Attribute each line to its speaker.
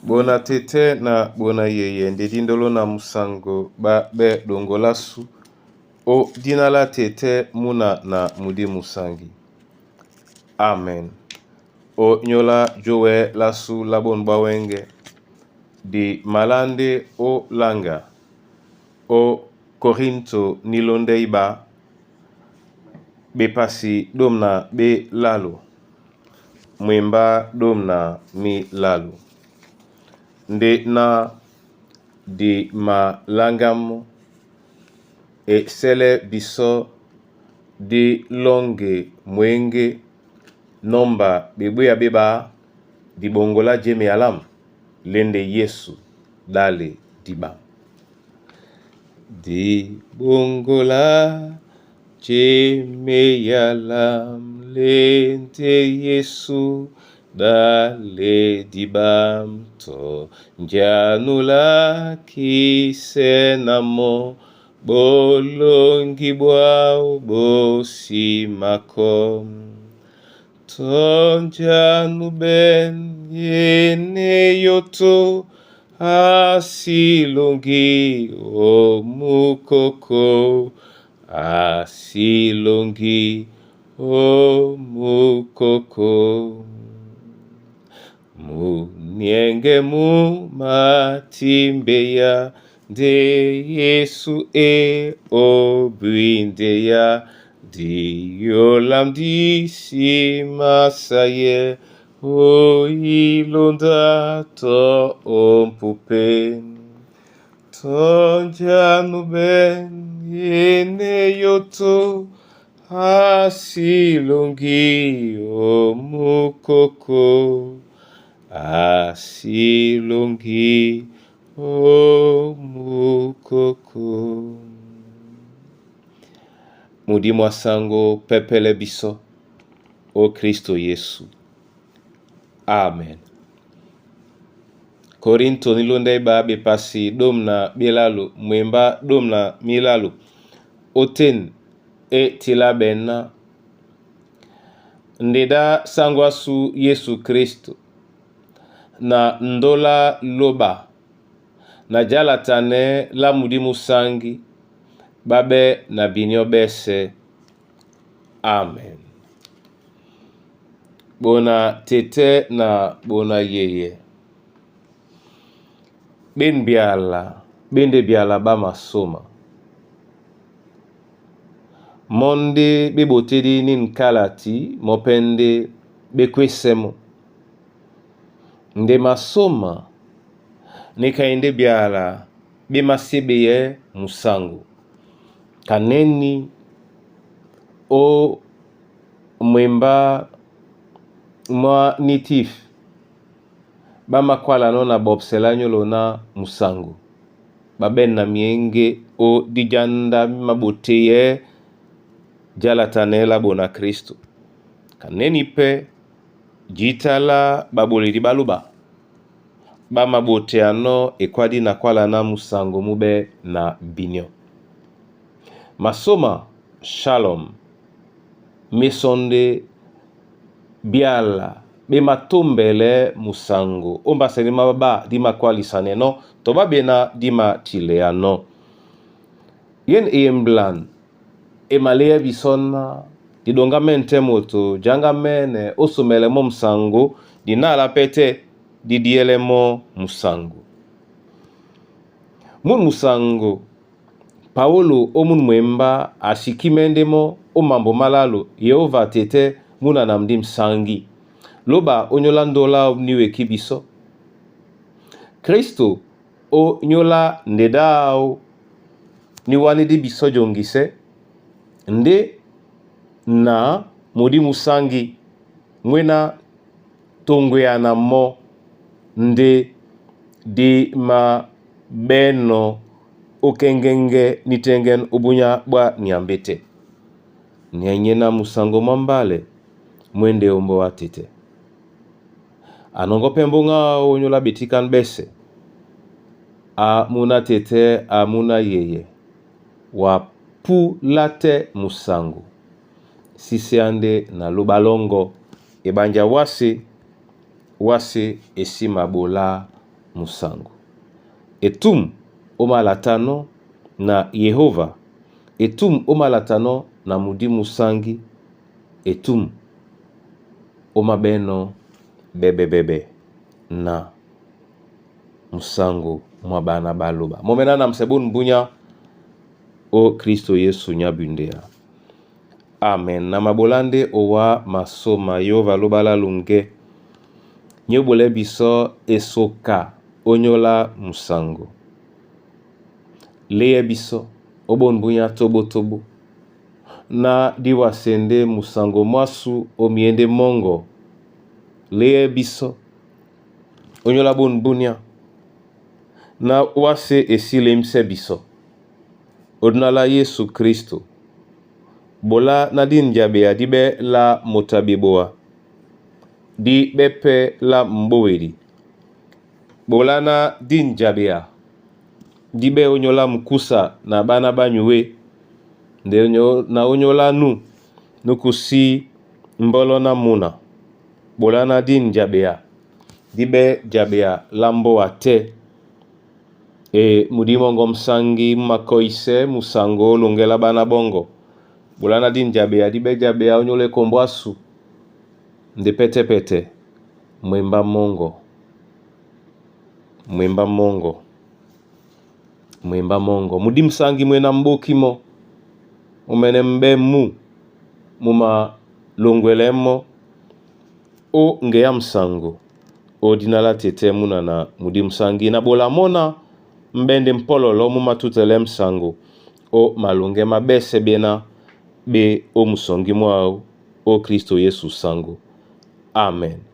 Speaker 1: Bona tete na bona yeye ndedindolo na musango ba be dongola su o dinala tete muna na mudi musangi. Amen. O nyola jowe lasu labon bawenge di malande o langa o Korinto nilonde iba be pasi domna be lalu mwemba domna mi lalu nde na di ma langamu e sele biso di longe mwenge nomba bebuya beba di bongola jeme alam lende Yesu dale diba di bongola jeme alam lende Yesu dale dibam to janula kisenamo bolongi bwao bosi makom tonjanu ben yene yoto asilongi o mukoko asilongi o mukoko Munienge mu matimbeya de Yesu e obrindeya di yolam di si masaye o ilonda to ompupe tonjanu ben yene yoto asilongi o mukoko asilongi o mukoko. Mudi mwasango pepele biso o Kristo Yesu. Amen. Korinto nilonde ba be pasi domna bilalu mwemba domna milalu oten e tilabena ndeda sangwasu Yesu Kristo na ndola loba na jalatane la mudi musangi babe na binyo bese. Amen. Bona tete na bona yeye bende biala ba masoma monde bebotedi nin kalati mopende bekwesemo nde masoma nekaende biala bemasebeye musango kaneni o mwemba mwa nitif bamakwala no na bobsela nyolo na musango baben na mienge o dijanda maboteye jalatanela bona Kristo kaneni pe jitala baboledi baluba bamabote ano ekwadi na kwala na musango mube na binyo masoma shalom mesonde biala be matombele musango omba selima baba dima kwali saneno toba bena dima tileano yen emblan emalea bisonna didonga mente moto janga mene osumele mo musango dinala pete didiele mo musango mun musango Paulo omun mwemba ashikimende mo omambo malalo Yehova tete muna namdim sangi loba onyolandola niwe kibiso Kristo o nyola ndedao niwani di biso jongise nde na mudi musangi mwena tongweana mo nde di ma beno okengenge nitengen ubunya bwa niambete nyenye na musango mambale mwende ombo watete anongo pembunga onyola bitikan bese a muna tete a muna yeye wa pu late musango sisi ande na lubalongo ebanja wase esima bola musango. Etum omalatano na Yehova. Etum omalatano na mudi musangi. Etum omabeno bebe na musango mwa bana baloba. Momena na msebun mbunya o Kristo Yesu nyabundea. Amen. Na mabolande owa masoma yo valobala lunge. Nyobole biso esoka onyola musango. Leye biso obon mbunya tobo. Na diwasende musango mwasu omiende mongo. Leye biso onyola bon mbunya. Na wase esile mse biso. Odnala Yesu Kristo. Bola na din jabe dibe la motabiboa. Di bepe la mbowedi. Bola na din jabea. Dibe onyola mkusa na bana banyuwe. Na onyola nukusi mbolo na muna. Bola na din jabea. Dibe jabea lambo ate. Mudimongo msangi makoise musango lungela bana bongo. Bola na din jabea. Dibe jabea onyole kombwasu. Nde pete. Mwemba mongo. Mudim sangi mwena mbokimo. Umene mbe muma longwelemo. O ngeya msango. O dinala tete muna na mudim sangi. Na bola mona mbende mpololo muma tutele msango. O malunge mabese bena be o musongi mwao. O Kristo Yesu sango. Amen.